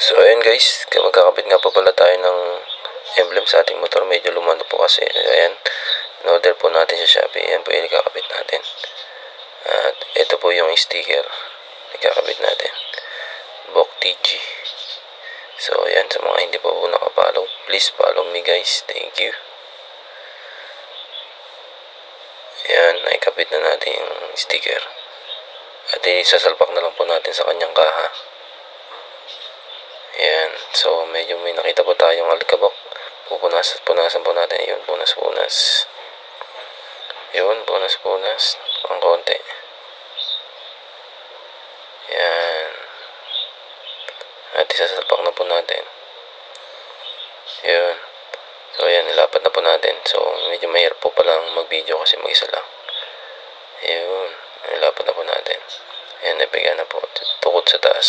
So ayun guys, magkakabit nga pa pala tayo ng emblem sa ating motor. Medyo lumano po kasi. Ayan, in-order po natin sa Shopee. Ayan po yung ikakabit natin. At ito po yung sticker ikakabit natin. Bok TG. So ayan, sa mga hindi pa po nakapollow, please follow me guys. Thank you. Ayan, naikabit na natin yung sticker. At isasalpak na lang po natin sa kanyang kaha. Ayan, so medyo may nakita po tayong alikabok. Punasan po natin. Yun, punas. Yun, punas. Ang konti. Ayan. At isasalpak na po natin. Yun. So ayan, nilapat na po natin. So medyo mahirap po palang mag-video kasi mag-isa lang. Ayun, nilapat na po natin. Ayan, napiga na po. Tukod sa taas.